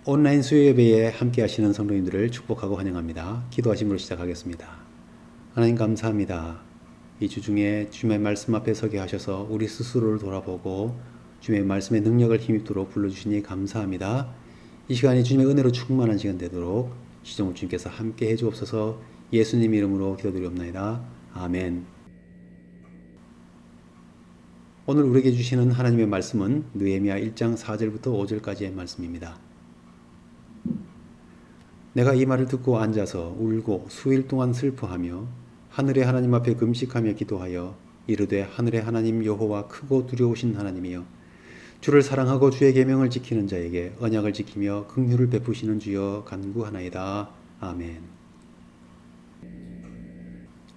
온라인 수요예배에 함께 하시는 성도님들을 축복하고 환영합니다. 기도하심으로 시작하겠습니다. 하나님 감사합니다. 이 주 중에 주님의 말씀 앞에 서게 하셔서 우리 스스로를 돌아보고 주님의 말씀의 능력을 힘입도록 불러주시니 감사합니다. 이 시간이 주님의 은혜로 충만한 시간 되도록 시종을 주님께서 함께 해주옵소서. 예수님 이름으로 기도드리옵나이다. 아멘. 오늘 우리에게 주시는 하나님의 말씀은 느헤미야 1장 4절부터 5절까지의 말씀입니다. 내가 이 말을 듣고 앉아서 울고 수일 동안 슬퍼하며 하늘의 하나님 앞에 금식하며 기도하여 이르되 하늘의 하나님 여호와 크고 두려우신 하나님이여 주를 사랑하고 주의 계명을 지키는 자에게 언약을 지키며 긍휼을 베푸시는 주여 간구하나이다. 아멘.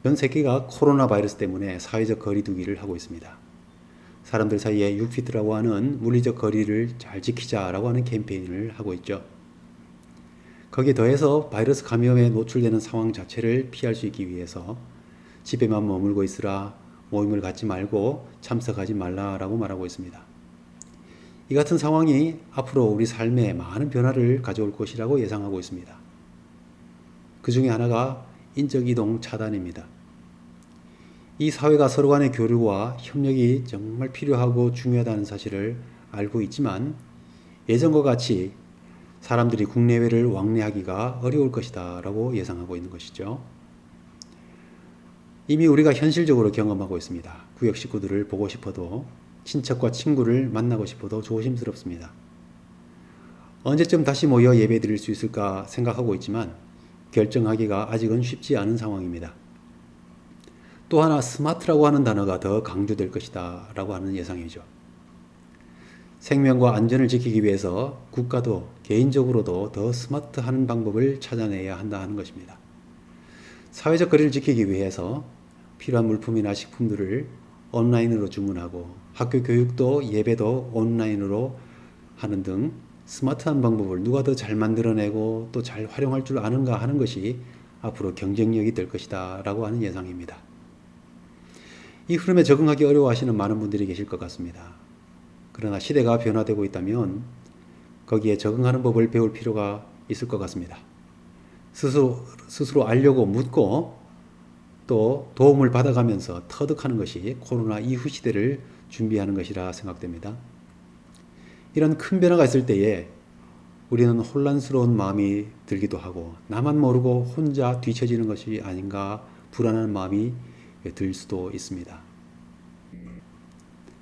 전 세계가 코로나 바이러스 때문에 사회적 거리두기를 하고 있습니다. 사람들 사이에 6피트라고 하는 물리적 거리를 잘 지키자라고 하는 캠페인을 하고 있죠. 거기에 더해서 바이러스 감염에 노출되는 상황 자체를 피할 수 있기 위해서 집에만 머물고 있으라, 모임을 갖지 말고 참석하지 말라라고 말하고 있습니다. 이 같은 상황이 앞으로 우리 삶에 많은 변화를 가져올 것이라고 예상하고 있습니다. 그 중에 하나가 인적이동 차단입니다. 이 사회가 서로 간의 교류와 협력이 정말 필요하고 중요하다는 사실을 알고 있지만 예전과 같이 사람들이 국내외를 왕래하기가 어려울 것이다 라고 예상하고 있는 것이죠. 이미 우리가 현실적으로 경험하고 있습니다. 구역 식구들을 보고 싶어도 친척과 친구를 만나고 싶어도 조심스럽습니다. 언제쯤 다시 모여 예배 드릴 수 있을까 생각하고 있지만 결정하기가 아직은 쉽지 않은 상황입니다. 또 하나 스마트라고 하는 단어가 더 강조될 것이다 라고 하는 예상이죠. 생명과 안전을 지키기 위해서 국가도 개인적으로도 더 스마트한 방법을 찾아내야 한다 하는 것입니다. 사회적 거리를 지키기 위해서 필요한 물품이나 식품들을 온라인으로 주문하고 학교 교육도 예배도 온라인으로 하는 등 스마트한 방법을 누가 더 잘 만들어내고 또 잘 활용할 줄 아는가 하는 것이 앞으로 경쟁력이 될 것이다 라고 하는 예상입니다. 이 흐름에 적응하기 어려워하시는 많은 분들이 계실 것 같습니다. 그러나 시대가 변화되고 있다면 거기에 적응하는 법을 배울 필요가 있을 것 같습니다. 스스로 알려고 묻고 또 도움을 받아가면서 터득하는 것이 코로나 이후 시대를 준비하는 것이라 생각됩니다. 이런 큰 변화가 있을 때에 우리는 혼란스러운 마음이 들기도 하고 나만 모르고 혼자 뒤처지는 것이 아닌가 불안한 마음이 들 수도 있습니다.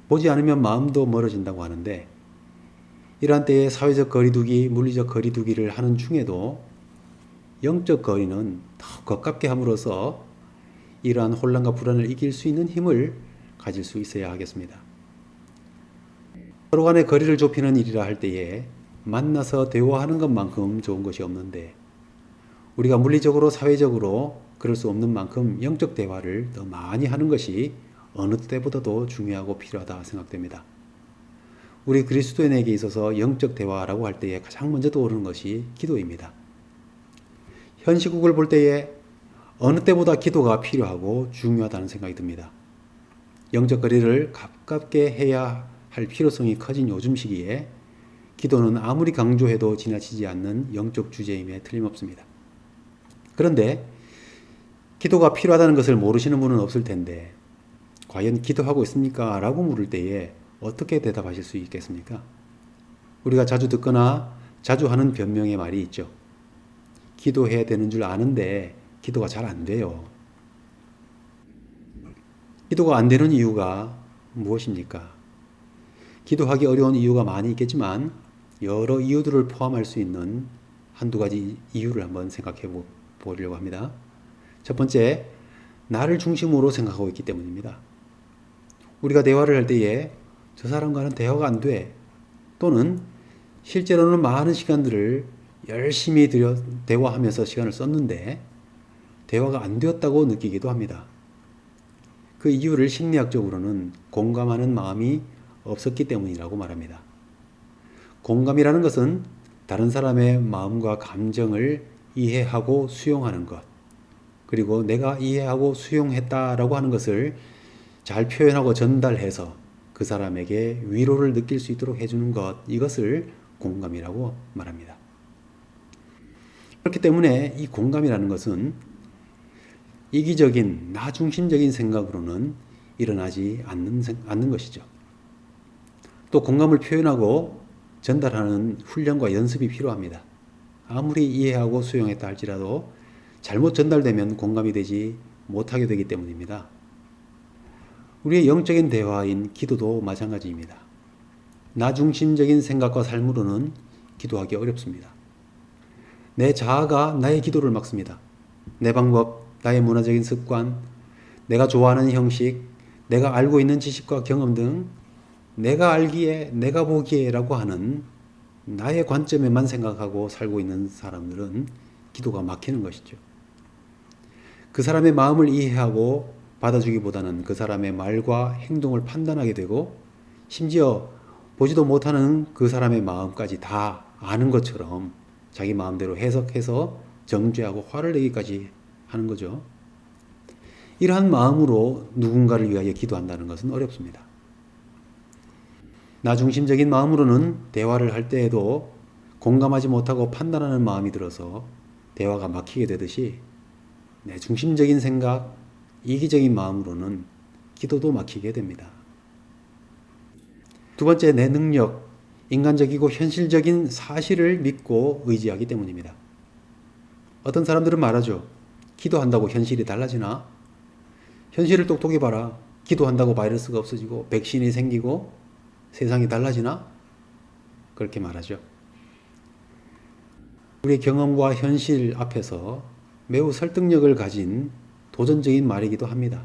보지 않으면 마음도 멀어진다고 하는데 이러한 때에 사회적 거리두기, 물리적 거리두기를 하는 중에도 영적 거리는 더 가깝게 함으로써 이러한 혼란과 불안을 이길 수 있는 힘을 가질 수 있어야 하겠습니다. 서로 간의 거리를 좁히는 일이라 할 때에 만나서 대화하는 것만큼 좋은 것이 없는데 우리가 물리적으로 사회적으로 그럴 수 없는 만큼 영적 대화를 더 많이 하는 것이 어느 때보다도 중요하고 필요하다 생각됩니다. 우리 그리스도인에게 있어서 영적 대화라고 할 때에 가장 먼저 떠오르는 것이 기도입니다. 현 시국을 볼 때에 어느 때보다 기도가 필요하고 중요하다는 생각이 듭니다. 영적 거리를 가깝게 해야 할 필요성이 커진 요즘 시기에 기도는 아무리 강조해도 지나치지 않는 영적 주제임에 틀림없습니다. 그런데 기도가 필요하다는 것을 모르시는 분은 없을 텐데 과연 기도하고 있습니까? 라고 물을 때에 어떻게 대답하실 수 있겠습니까? 우리가 자주 듣거나 자주 하는 변명의 말이 있죠. 기도해야 되는 줄 아는데 기도가 잘 안 돼요. 기도가 안 되는 이유가 무엇입니까? 기도하기 어려운 이유가 많이 있겠지만 여러 이유들을 포함할 수 있는 한두 가지 이유를 한번 생각해 보려고 합니다. 첫 번째, 나를 중심으로 생각하고 있기 때문입니다. 우리가 대화를 할 때에 저 사람과는 대화가 안 돼. 또는 실제로는 많은 시간들을 열심히 대화하면서 시간을 썼는데 대화가 안 되었다고 느끼기도 합니다. 그 이유를 심리학적으로는 공감하는 마음이 없었기 때문이라고 말합니다. 공감이라는 것은 다른 사람의 마음과 감정을 이해하고 수용하는 것, 그리고 내가 이해하고 수용했다라고 하는 것을 잘 표현하고 전달해서 그 사람에게 위로를 느낄 수 있도록 해주는 것, 이것을 공감이라고 말합니다. 그렇기 때문에 이 공감이라는 것은 이기적인 나 중심적인 생각으로는 일어나지 않는 것이죠. 또 공감을 표현하고 전달하는 훈련과 연습이 필요합니다. 아무리 이해하고 수용했다 할지라도 잘못 전달되면 공감이 되지 못하게 되기 때문입니다. 우리의 영적인 대화인 기도도 마찬가지입니다. 나 중심적인 생각과 삶으로는 기도하기 어렵습니다. 내 자아가 나의 기도를 막습니다. 내 방법, 나의 문화적인 습관, 내가 좋아하는 형식, 내가 알고 있는 지식과 경험 등 내가 알기에, 내가 보기에 라고 하는 나의 관점에만 생각하고 살고 있는 사람들은 기도가 막히는 것이죠. 그 사람의 마음을 이해하고 받아주기보다는 그 사람의 말과 행동을 판단하게 되고 심지어 보지도 못하는 그 사람의 마음까지 다 아는 것처럼 자기 마음대로 해석해서 정죄하고 화를 내기까지 하는 거죠. 이러한 마음으로 누군가를 위하여 기도한다는 것은 어렵습니다. 나 중심적인 마음으로는 대화를 할 때에도 공감하지 못하고 판단하는 마음이 들어서 대화가 막히게 되듯이 내 중심적인 생각, 이기적인 마음으로는 기도도 막히게 됩니다. 두 번째, 내 능력, 인간적이고 현실적인 사실을 믿고 의지하기 때문입니다. 어떤 사람들은 말하죠. 기도한다고 현실이 달라지나? 현실을 똑똑히 봐라. 기도한다고 바이러스가 없어지고 백신이 생기고 세상이 달라지나? 그렇게 말하죠. 우리의 경험과 현실 앞에서 매우 설득력을 가진 도전적인 말이기도 합니다.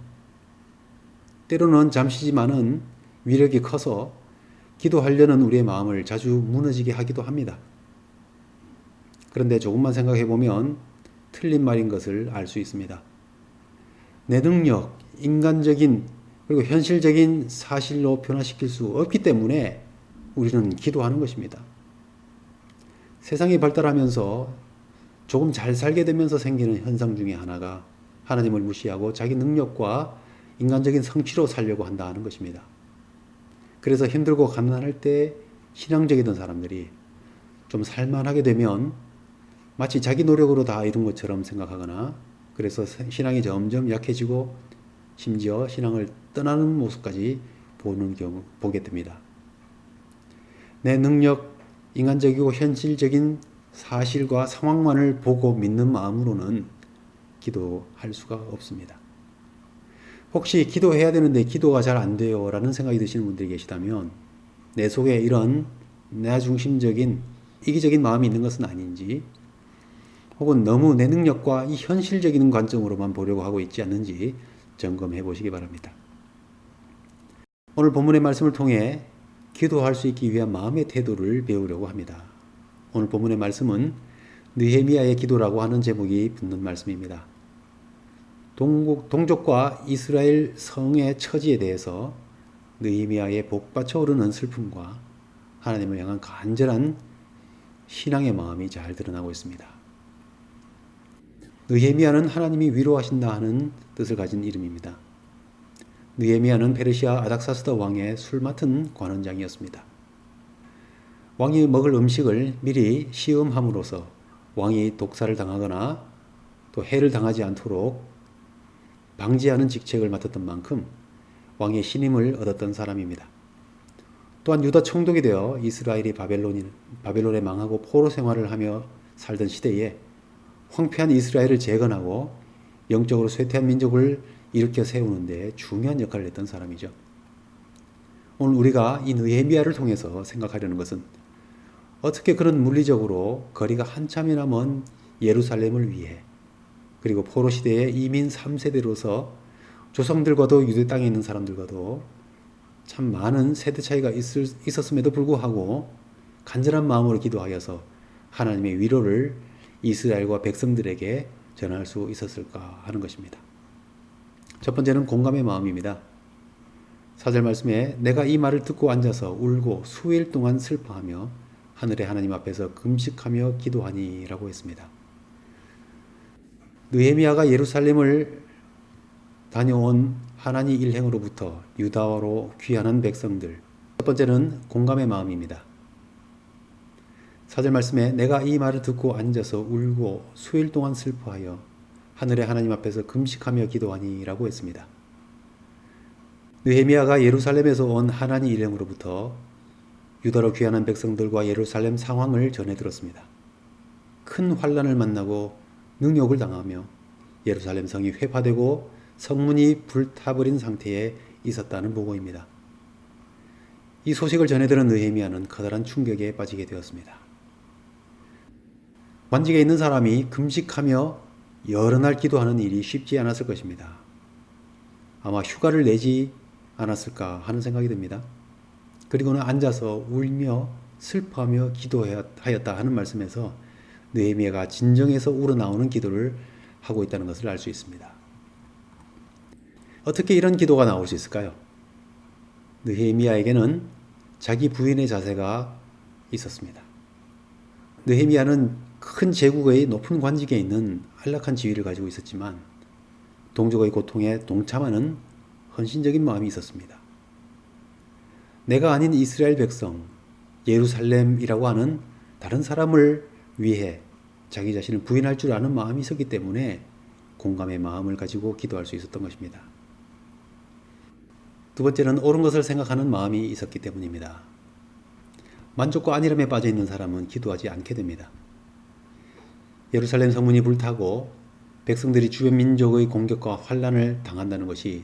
때로는 잠시지만은 위력이 커서 기도하려는 우리의 마음을 자주 무너지게 하기도 합니다. 그런데 조금만 생각해 보면 틀린 말인 것을 알 수 있습니다. 내 능력, 인간적인 그리고 현실적인 사실로 변화시킬 수 없기 때문에 우리는 기도하는 것입니다. 세상이 발달하면서 조금 잘 살게 되면서 생기는 현상 중에 하나가 하나님을 무시하고 자기 능력과 인간적인 성취로 살려고 한다는 것입니다. 그래서 힘들고 가난할 때 신앙적이던 사람들이 좀 살만하게 되면 마치 자기 노력으로 다 이룬 것처럼 생각하거나 그래서 신앙이 점점 약해지고 심지어 신앙을 떠나는 모습까지 보게 됩니다. 내 능력, 인간적이고 현실적인 사실과 상황만을 보고 믿는 마음으로는 기도할 수가 없습니다. 혹시 기도해야 되는데 기도가 잘 안 돼요 라는 생각이 드시는 분들이 계시다면 내 속에 이런 나 중심적인 이기적인 마음이 있는 것은 아닌지 혹은 너무 내 능력과 이 현실적인 관점으로만 보려고 하고 있지 않는지 점검해 보시기 바랍니다. 오늘 본문의 말씀을 통해 기도할 수 있기 위한 마음의 태도를 배우려고 합니다. 오늘 본문의 말씀은 느헤미야의 기도라고 하는 제목이 붙는 말씀입니다. 동족과 이스라엘 성의 처지에 대해서 느헤미야의 복받쳐 오르는 슬픔과 하나님을 향한 간절한 신앙의 마음이 잘 드러나고 있습니다. 느헤미야는 하나님이 위로하신다 하는 뜻을 가진 이름입니다. 느헤미야는 페르시아 아닥사스다 왕의 술 맡은 관원장이었습니다. 왕이 먹을 음식을 미리 시음함으로써 왕이 독살을 당하거나 또 해를 당하지 않도록 방지하는 직책을 맡았던 만큼 왕의 신임을 얻었던 사람입니다. 또한 유다 총독이 되어 이스라엘이 바벨론에 망하고 포로 생활을 하며 살던 시대에 황폐한 이스라엘을 재건하고 영적으로 쇠퇴한 민족을 일으켜 세우는 데 중요한 역할을 했던 사람이죠. 오늘 우리가 이 느헤미야를 통해서 생각하려는 것은 어떻게 그런 물리적으로 거리가 한참이나 먼 예루살렘을 위해 그리고 포로 시대의 이민 3세대로서 조상들과도 유대 땅에 있는 사람들과도 참 많은 세대 차이가 있었음에도 불구하고 간절한 마음으로 기도하여서 하나님의 위로를 이스라엘과 백성들에게 전할 수 있었을까 하는 것입니다. 첫 번째는 공감의 마음입니다. 4절 말씀에 내가 이 말을 듣고 앉아서 울고 수일 동안 슬퍼하며 하늘의 하나님 앞에서 금식하며 기도하니 라고 했습니다. 느헤미야가 예루살렘을 다녀온 하나니 일행으로부터 유다로 귀환한 백성들. 첫 번째는 공감의 마음입니다. 4절 말씀에 내가 이 말을 듣고 앉아서 울고 수일 동안 슬퍼하여 하늘의 하나님 앞에서 금식하며 기도하니 라고 했습니다. 느헤미야가 예루살렘에서 온 하나님 일행으로부터 유다로 귀환한 백성들과 예루살렘 상황을 전해 들었습니다. 큰 환란을 만나고 능욕을 당하며 예루살렘 성이 회파되고 성문이 불타버린 상태에 있었다는 보고입니다. 이 소식을 전해 들은 느헤미야는 커다란 충격에 빠지게 되었습니다. 관직에 있는 사람이 금식하며 여러 날 기도하는 일이 쉽지 않았을 것입니다. 아마 휴가를 내지 않았을까 하는 생각이 듭니다. 그리고는 앉아서 울며 슬퍼하며 기도하였다 하는 말씀에서 느헤미야가 진정에서 우러나오는 기도를 하고 있다는 것을 알 수 있습니다. 어떻게 이런 기도가 나올 수 있을까요? 느헤미야에게는 자기 부인의 자세가 있었습니다. 느헤미야는 큰 제국의 높은 관직에 있는 안락한 지위를 가지고 있었지만 동족의 고통에 동참하는 헌신적인 마음이 있었습니다. 내가 아닌 이스라엘 백성, 예루살렘이라고 하는 다른 사람을 위해 자기 자신을 부인할 줄 아는 마음이 있었기 때문에 공감의 마음을 가지고 기도할 수 있었던 것입니다. 두 번째는 옳은 것을 생각하는 마음이 있었기 때문입니다. 만족과 안일함에 빠져 있는 사람은 기도하지 않게 됩니다. 예루살렘 성문이 불타고 백성들이 주변 민족의 공격과 환란을 당한다는 것이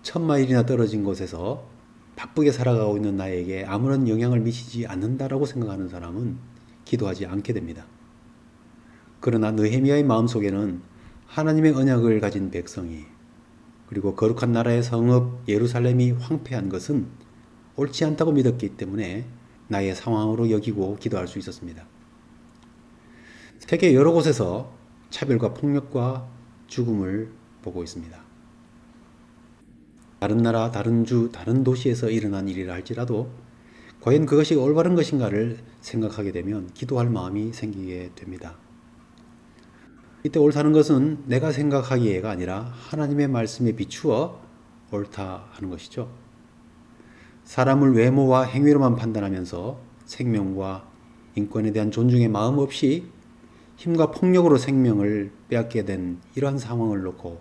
1000마일이나 떨어진 곳에서 바쁘게 살아가고 있는 나에게 아무런 영향을 미치지 않는다라고 생각하는 사람은 기도하지 않게 됩니다. 그러나 느헤미야의 마음속에는 하나님의 언약을 가진 백성이 그리고 거룩한 나라의 성읍 예루살렘이 황폐한 것은 옳지 않다고 믿었기 때문에 나의 상황으로 여기고 기도할 수 있었습니다. 세계 여러 곳에서 차별과 폭력과 죽음을 보고 있습니다. 다른 나라, 다른 주, 다른 도시에서 일어난 일이라 할지라도 과연 그것이 올바른 것인가를 생각하게 되면 기도할 마음이 생기게 됩니다. 이때 옳다는 것은 내가 생각하기에가 아니라 하나님의 말씀에 비추어 옳다 하는 것이죠. 사람을 외모와 행위로만 판단하면서 생명과 인권에 대한 존중의 마음 없이 힘과 폭력으로 생명을 빼앗게 된 이러한 상황을 놓고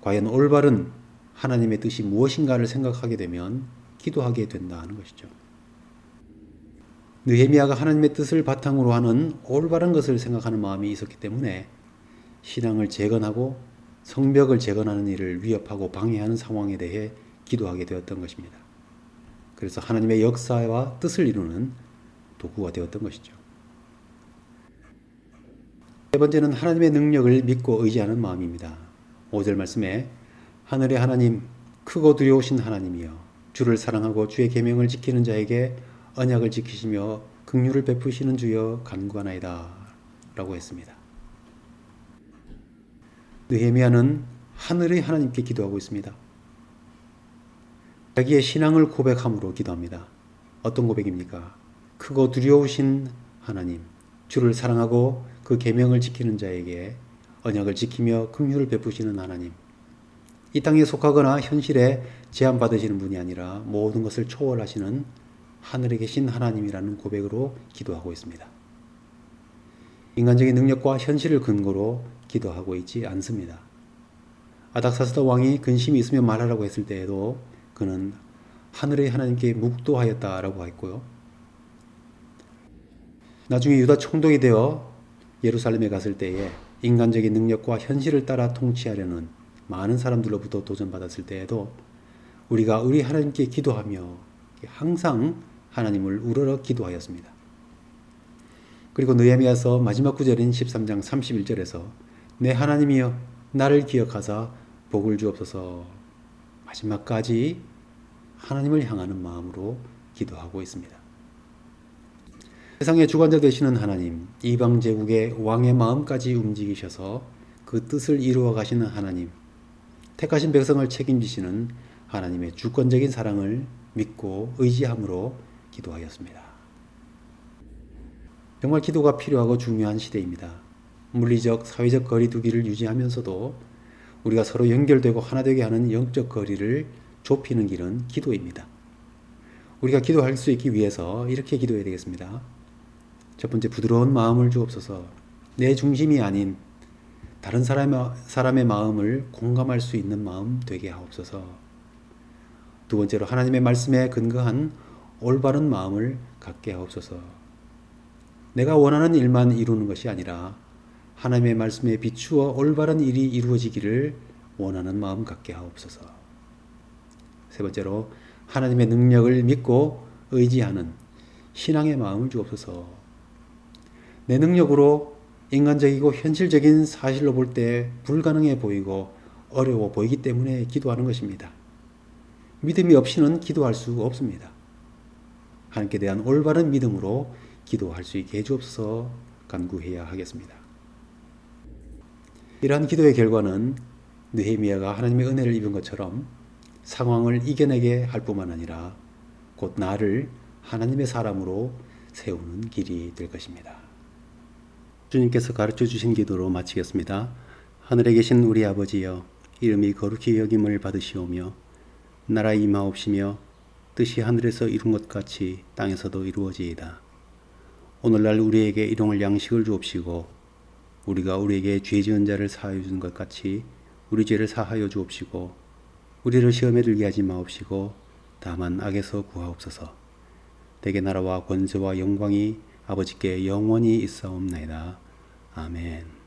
과연 올바른 하나님의 뜻이 무엇인가를 생각하게 되면 기도하게 된다 하는 것이죠. 느헤미야가 하나님의 뜻을 바탕으로 하는 올바른 것을 생각하는 마음이 있었기 때문에 신앙을 재건하고 성벽을 재건하는 일을 위협하고 방해하는 상황에 대해 기도하게 되었던 것입니다. 그래서 하나님의 역사와 뜻을 이루는 도구가 되었던 것이죠. 세 번째는 하나님의 능력을 믿고 의지하는 마음입니다. 5절 말씀에 하늘의 하나님, 크고 두려우신 하나님이여 주를 사랑하고 주의 계명을 지키는 자에게 언약을 지키시며 긍휼을 베푸시는 주여 간구하나이다 라고 했습니다. 느헤미야는 하늘의 하나님께 기도하고 있습니다. 자기의 신앙을 고백함으로 기도합니다. 어떤 고백입니까? 크고 두려우신 하나님, 주를 사랑하고 그 계명을 지키는 자에게 언약을 지키며 긍휼을 베푸시는 하나님. 이 땅에 속하거나 현실에 제한받으시는 분이 아니라 모든 것을 초월하시는 하늘에 계신 하나님이라는 고백으로 기도하고 있습니다. 인간적인 능력과 현실을 근거로 기도하고 있지 않습니다. 아닥사스다 왕이 근심이 있으면 말하라고 했을 때에도 그는 하늘의 하나님께 묵도하였다라고 했고요. 나중에 유다 총독이 되어 예루살렘에 갔을 때에 인간적인 능력과 현실을 따라 통치하려는 많은 사람들로부터 도전받았을 때에도 우리가 우리 하나님께 기도하며 항상 하나님을 우러러 기도하였습니다. 그리고 느헤미야서 마지막 구절인 13장 31절에서 내 하나님이여 나를 기억하사 복을 주옵소서 마지막까지 하나님을 향하는 마음으로 기도하고 있습니다. 세상의 주관자 되시는 하나님, 이방 제국의 왕의 마음까지 움직이셔서 그 뜻을 이루어 가시는 하나님, 택하신 백성을 책임지시는 하나님의 주권적인 사랑을 믿고 의지함으로 기도하였습니다. 정말 기도가 필요하고 중요한 시대입니다. 물리적, 사회적 거리두기를 유지하면서도 우리가 서로 연결되고 하나 되게 하는 영적 거리를 좁히는 길은 기도입니다. 우리가 기도할 수 있기 위해서 이렇게 기도해야 되겠습니다. 첫 번째, 부드러운 마음을 주옵소서. 내 중심이 아닌 다른 사람의 마음을 공감할 수 있는 마음 되게 하옵소서. 두 번째로, 하나님의 말씀에 근거한 올바른 마음을 갖게 하옵소서. 내가 원하는 일만 이루는 것이 아니라 하나님의 말씀에 비추어 올바른 일이 이루어지기를 원하는 마음 갖게 하옵소서. 세 번째로, 하나님의 능력을 믿고 의지하는 신앙의 마음을 주옵소서. 내 능력으로 인간적이고 현실적인 사실로 볼 때 불가능해 보이고 어려워 보이기 때문에 기도하는 것입니다. 믿음이 없이는 기도할 수 없습니다. 하나님께 대한 올바른 믿음으로 기도할 수 있게 해주옵소서 간구해야 하겠습니다. 이러한 기도의 결과는 느헤미야가 하나님의 은혜를 입은 것처럼 상황을 이겨내게 할 뿐만 아니라 곧 나를 하나님의 사람으로 세우는 길이 될 것입니다. 주님께서 가르쳐 주신 기도로 마치겠습니다. 하늘에 계신 우리 아버지여, 이름이 거룩히 여김을 받으시오며 나라 임하옵시며 뜻이 하늘에서 이룬 것 같이 땅에서도 이루어지이다. 오늘날 우리에게 일용할 양식을 주옵시고 우리가 우리에게 죄 지은 자를 사하여 준 것 같이 우리 죄를 사하여 주옵시고 우리를 시험에 들게 하지 마옵시고 다만 악에서 구하옵소서. 대개 나라와 권세와 영광이 아버지께 영원히 있사옵나이다. 아멘.